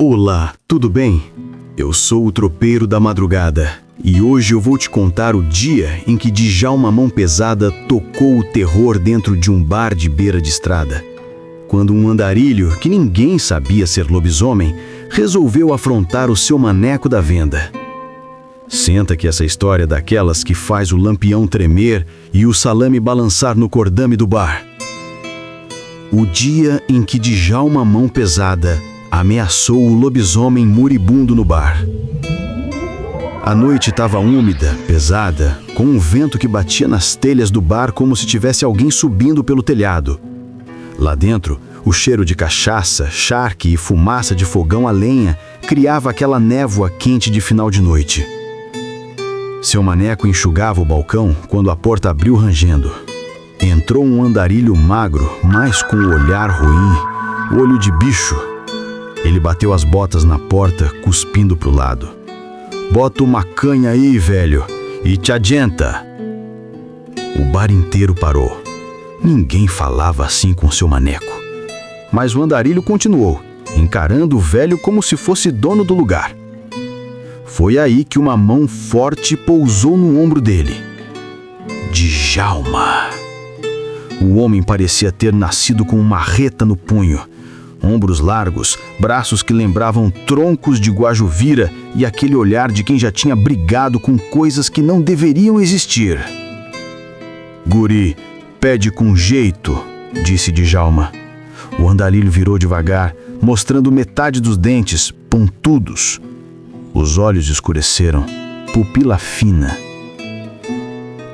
Olá, tudo bem? Eu sou o tropeiro da madrugada e hoje eu vou te contar o dia em que Djalma Mão Pesada tocou o terror dentro de um bar de beira de estrada. Quando um andarilho, que ninguém sabia ser lobisomem, resolveu afrontar o seu maneco da venda. Senta que essa história é daquelas que faz o lampião tremer e o salame balançar no cordame do bar. O dia em que Djalma Mão Pesada ameaçou o lobisomem moribundo no bar. A noite estava úmida, pesada, com um vento que batia nas telhas do bar como se tivesse alguém subindo pelo telhado. Lá dentro, o cheiro de cachaça, charque e fumaça de fogão a lenha criava aquela névoa quente de final de noite. Seu maneco enxugava o balcão quando a porta abriu rangendo. Entrou um andarilho magro, mas com o olhar ruim, olho de bicho. Ele bateu as botas na porta, cuspindo pro lado. "Bota uma canha aí, velho, e te adianta." O bar inteiro parou. Ninguém falava assim com seu maneco. Mas o andarilho continuou, encarando o velho como se fosse dono do lugar. Foi aí que uma mão forte pousou no ombro dele. Djalma. O homem parecia ter nascido com uma marreta no punho. Ombros largos, braços que lembravam troncos de guajuvira e aquele olhar de quem já tinha brigado com coisas que não deveriam existir. "Guri, pede com jeito", disse Djalma. O andarilho virou devagar, mostrando metade dos dentes, pontudos. Os olhos escureceram, pupila fina.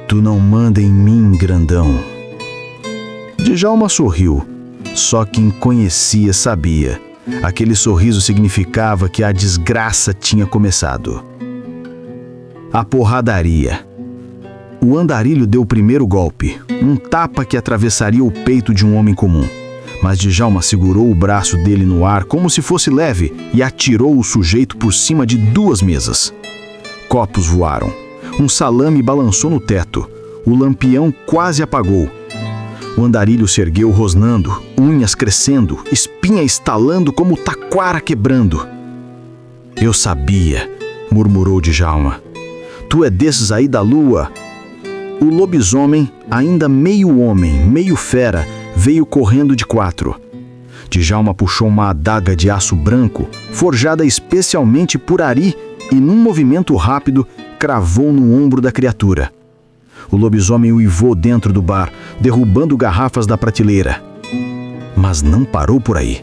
"Tu não manda em mim, grandão." Djalma sorriu. Só quem conhecia sabia. Aquele sorriso significava que a desgraça tinha começado. A porradaria. O andarilho deu o primeiro golpe, um tapa que atravessaria o peito de um homem comum. Mas Djalma segurou o braço dele no ar como se fosse leve e atirou o sujeito por cima de 2 mesas. Copos voaram. Um salame balançou no teto. O lampião quase apagou. O andarilho se ergueu rosnando, unhas crescendo, espinha estalando como taquara quebrando. "Eu sabia", murmurou Djalma. "Tu é desses aí da lua." O lobisomem, ainda meio homem, meio fera, veio correndo de 4. Djalma puxou uma adaga de aço branco, forjada especialmente por Ari, e num movimento rápido, cravou no ombro da criatura. O lobisomem uivou dentro do bar, derrubando garrafas da prateleira. Mas não parou por aí.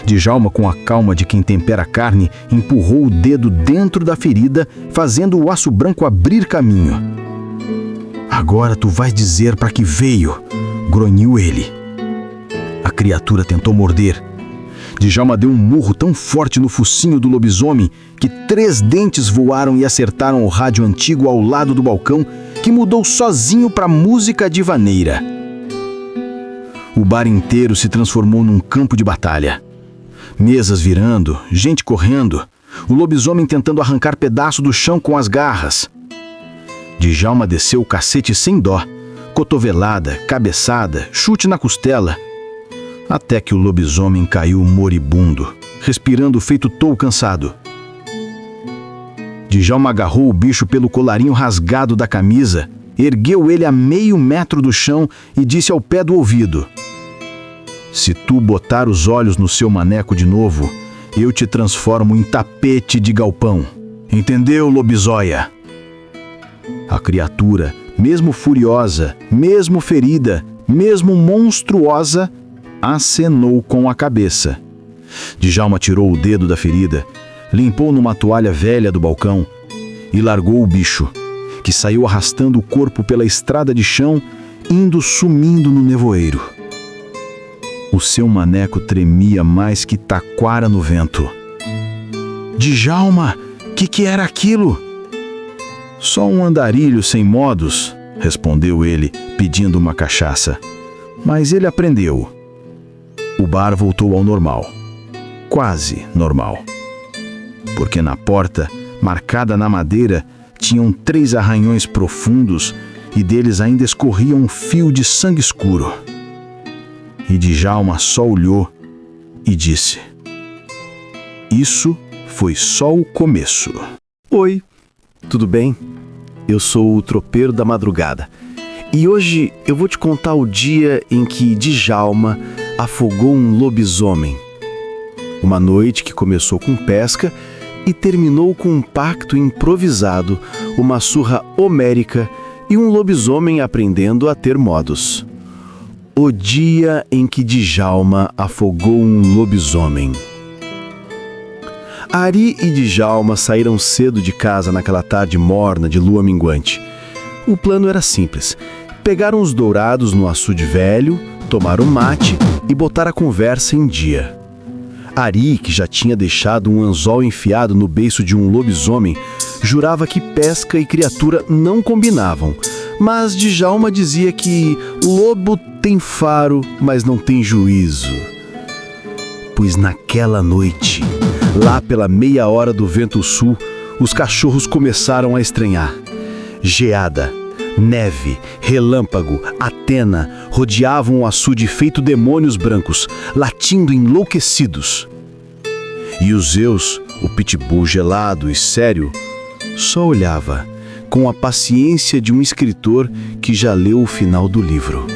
Djalma, com a calma de quem tempera carne, empurrou o dedo dentro da ferida, fazendo o aço branco abrir caminho. "Agora tu vais dizer para que veio", grunhiu ele. A criatura tentou morder. Djalma deu um murro tão forte no focinho do lobisomem que 3 dentes voaram e acertaram o rádio antigo ao lado do balcão, que mudou sozinho para música divaneira. O bar inteiro se transformou num campo de batalha. Mesas virando, gente correndo, o lobisomem tentando arrancar pedaço do chão com as garras. Djalma desceu o cacete sem dó, cotovelada, cabeçada, chute na costela, até que o lobisomem caiu moribundo, respirando feito touro cansado. Djalma agarrou o bicho pelo colarinho rasgado da camisa, ergueu ele a meio metro do chão e disse ao pé do ouvido: "Se tu botar os olhos no seu maneco de novo, eu te transformo em tapete de galpão. Entendeu, lobisóia?" A criatura, mesmo furiosa, mesmo ferida, mesmo monstruosa, acenou com a cabeça. Djalma tirou o dedo da ferida, limpou numa toalha velha do balcão e largou o bicho, que saiu arrastando o corpo pela estrada de chão, indo sumindo no nevoeiro. O seu maneco tremia mais que taquara no vento. "Djalma, que era aquilo?" "Só um andarilho sem modos", respondeu ele, pedindo uma cachaça. Mas ele aprendeu. O bar voltou ao normal. Quase normal. Porque na porta, marcada na madeira, tinham 3 arranhões profundos e deles ainda escorria um fio de sangue escuro. E Djalma só olhou e disse: Isso foi só o começo. Oi, tudo bem? Eu sou o tropeiro da madrugada. E hoje eu vou te contar o dia em que Djalma afogou um lobisomem. Uma noite que começou com pesca e terminou com um pacto improvisado, uma surra homérica e um lobisomem aprendendo a ter modos. O dia em que Djalma afogou um lobisomem. Ari e Djalma saíram cedo de casa naquela tarde morna de lua minguante. O plano era simples. Pegaram os dourados no açude velho, tomaram mate e botaram a conversa em dia. Ari, que já tinha deixado um anzol enfiado no beiço de um lobisomem, jurava que pesca e criatura não combinavam, mas Djalma dizia que lobo tem faro, mas não tem juízo. Pois naquela noite, lá pela meia hora do vento sul, os cachorros começaram a estranhar. Geada, neve, relâmpago, Atena rodeavam o açude feito demônios brancos, latindo enlouquecidos. E o Zeus, o pitbull gelado e sério, só olhava, com a paciência de um escritor que já leu o final do livro.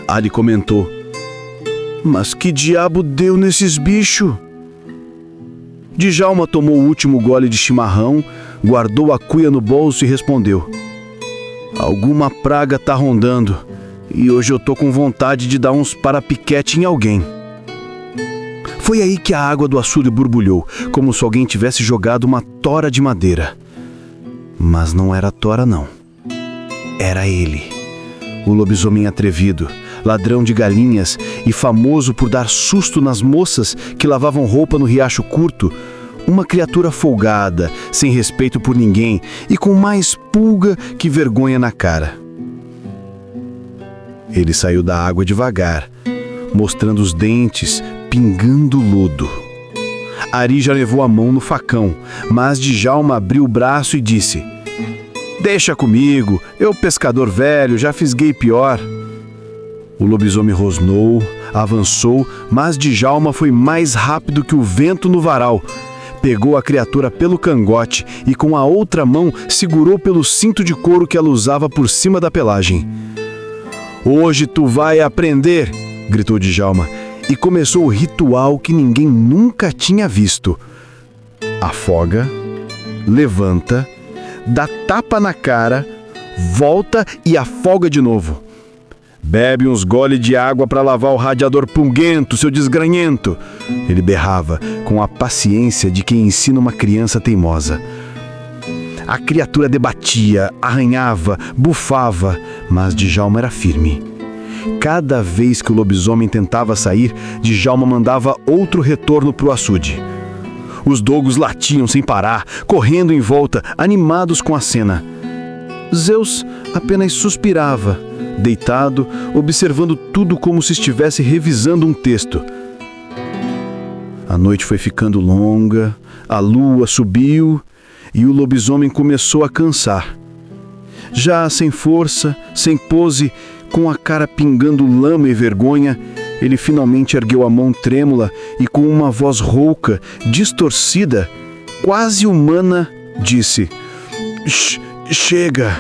Ali comentou: "Mas que diabo deu nesses bichos?" Djalma tomou o último gole de chimarrão, guardou a cuia no bolso e respondeu: "Alguma praga tá rondando, e hoje eu tô com vontade de dar uns parapiquete em alguém." Foi aí que a água do açude borbulhou, como se alguém tivesse jogado uma tora de madeira. Mas não era tora, não. Era ele, o lobisomem atrevido, ladrão de galinhas e famoso por dar susto nas moças que lavavam roupa no riacho curto, uma criatura folgada, sem respeito por ninguém e com mais pulga que vergonha na cara. Ele saiu da água devagar, mostrando os dentes, pingando lodo. Ari já levou a mão no facão, mas Djalma abriu o braço e disse: "Deixa comigo, eu pescador velho, já fisguei pior." O lobisomem rosnou, avançou, mas Djalma foi mais rápido que o vento no varal. Pegou a criatura pelo cangote e com a outra mão segurou pelo cinto de couro que ela usava por cima da pelagem. "Hoje tu vai aprender!" gritou Djalma, e começou o ritual que ninguém nunca tinha visto. Afoga, levanta, dá tapa na cara, volta e afoga de novo. "Bebe uns gole de água para lavar o radiador punguento, seu desgranhento!" ele berrava, com a paciência de quem ensina uma criança teimosa. A criatura debatia, arranhava, bufava, mas Djalma era firme. Cada vez que o lobisomem tentava sair, Djalma mandava outro retorno para o açude. Os dogos latiam sem parar, correndo em volta, animados com a cena. Zeus apenas suspirava, deitado, observando tudo como se estivesse revisando um texto. A noite foi ficando longa, a lua subiu e o lobisomem começou a cansar. Já sem força, sem pose, com a cara pingando lama e vergonha, ele finalmente ergueu a mão trêmula e com uma voz rouca, distorcida, quase humana, disse: Chega!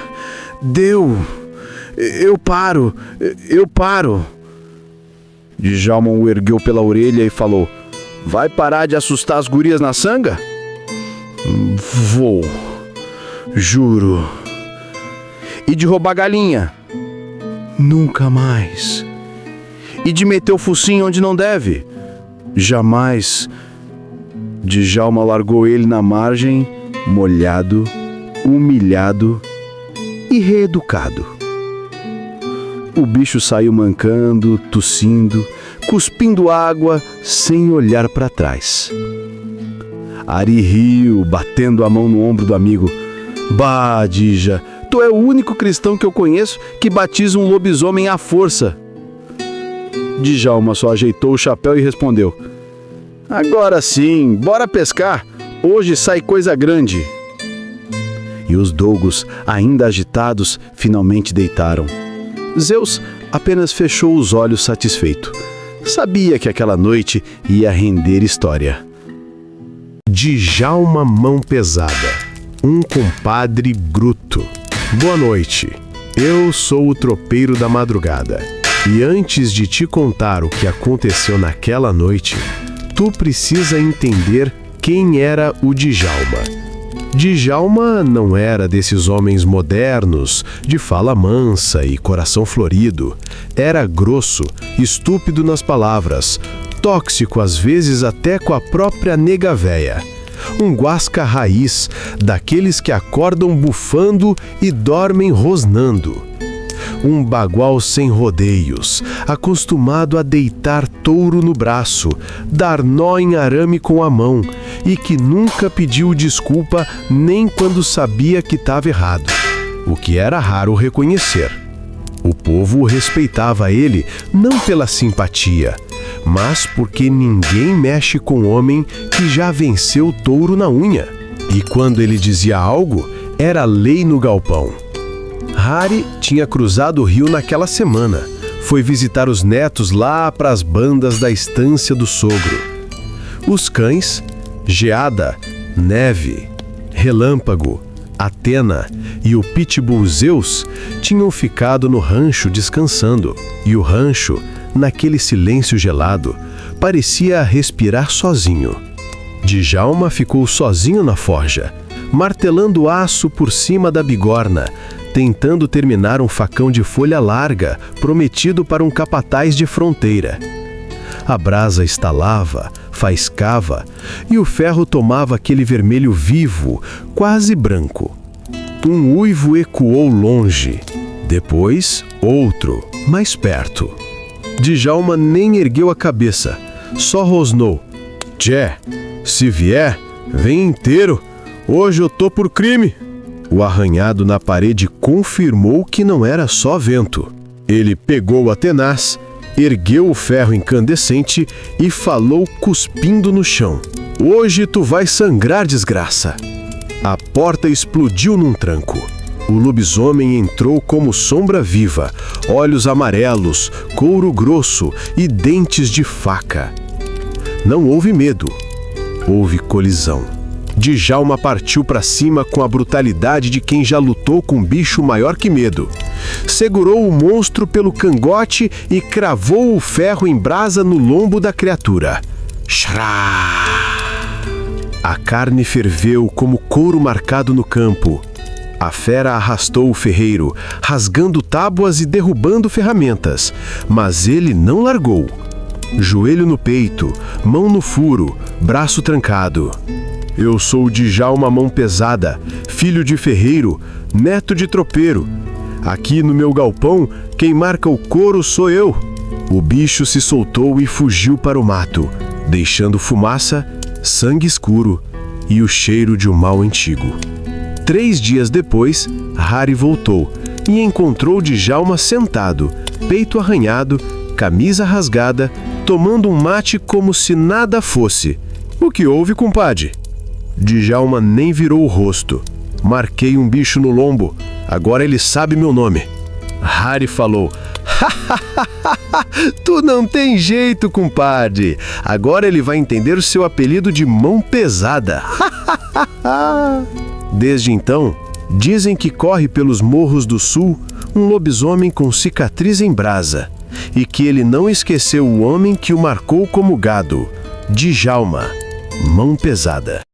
Deu! Eu paro! Djalma o ergueu pela orelha e falou: Vai parar de assustar as gurias na sanga? Vou. Juro. E de roubar galinha? Nunca mais. E de meter o focinho onde não deve? Jamais. Djalma largou ele na margem, molhado, humilhado e reeducado. O bicho saiu mancando, tossindo, cuspindo água, sem olhar para trás. Ari riu, batendo a mão no ombro do amigo. Bah, Dija, tu é o único cristão que eu conheço que batiza um lobisomem à força. Djalma só ajeitou o chapéu e respondeu: Agora sim, bora pescar. Hoje sai coisa grande. E os dogos, ainda agitados, finalmente deitaram. Zeus apenas fechou os olhos satisfeito. Sabia que aquela noite ia render história. Djalma Mão Pesada, um compadre bruto. Boa noite, eu sou o tropeiro da madrugada. E antes de te contar o que aconteceu naquela noite, tu precisa entender quem era o Djalma. Djalma não era desses homens modernos, de fala mansa e coração florido. Era grosso, estúpido nas palavras, tóxico às vezes até com a própria nega véia. Um guasca raiz, daqueles que acordam bufando e dormem rosnando. Um bagual sem rodeios, acostumado a deitar touro no braço, dar nó em arame com a mão e que nunca pediu desculpa nem quando sabia que estava errado, o que era raro reconhecer. O povo respeitava ele não pela simpatia, mas porque ninguém mexe com homem que já venceu touro na unha. E quando ele dizia algo, era lei no galpão. Hari tinha cruzado o rio naquela semana. Foi visitar os netos lá para as bandas da estância do sogro. Os cães, Geada, Neve, Relâmpago, Atena e o pitbull Zeus tinham ficado no rancho descansando. E o rancho, naquele silêncio gelado, parecia respirar sozinho. Djalma ficou sozinho na forja, martelando aço por cima da bigorna, tentando terminar um facão de folha larga prometido para um capataz de fronteira. A brasa estalava, faiscava, e o ferro tomava aquele vermelho vivo, quase branco. Um uivo ecoou longe, depois outro, mais perto. Djalma nem ergueu a cabeça, só rosnou: "Tchê, se vier, vem inteiro, hoje eu tô por crime." O arranhado na parede confirmou que não era só vento. Ele pegou a tenaz, ergueu o ferro incandescente e falou cuspindo no chão: "Hoje tu vai sangrar, desgraça." A porta explodiu num tranco. O lobisomem entrou como sombra viva, olhos amarelos, couro grosso e dentes de faca. Não houve medo, houve colisão. Djalma partiu para cima com a brutalidade de quem já lutou com um bicho maior que medo. Segurou o monstro pelo cangote e cravou o ferro em brasa no lombo da criatura. Xrá! A carne ferveu como couro marcado no campo. A fera arrastou o ferreiro, rasgando tábuas e derrubando ferramentas, mas ele não largou. Joelho no peito, mão no furo, braço trancado. Eu sou o Djalma Mão Pesada, filho de ferreiro, neto de tropeiro. Aqui no meu galpão, quem marca o couro sou eu." O bicho se soltou e fugiu para o mato, deixando fumaça, sangue escuro e o cheiro de um mal antigo. 3 dias depois, Hari voltou e encontrou Djalma sentado, peito arranhado, camisa rasgada, tomando um mate como se nada fosse. "O que houve, compadre?" Djalma nem virou o rosto. "Marquei um bicho no lombo, agora ele sabe meu nome." Hari falou: "Tu não tem jeito, compadre. Agora ele vai entender o seu apelido de Mão Pesada." Desde então, dizem que corre pelos morros do sul um lobisomem com cicatriz em brasa, e que ele não esqueceu o homem que o marcou como gado, Djalma Mão Pesada.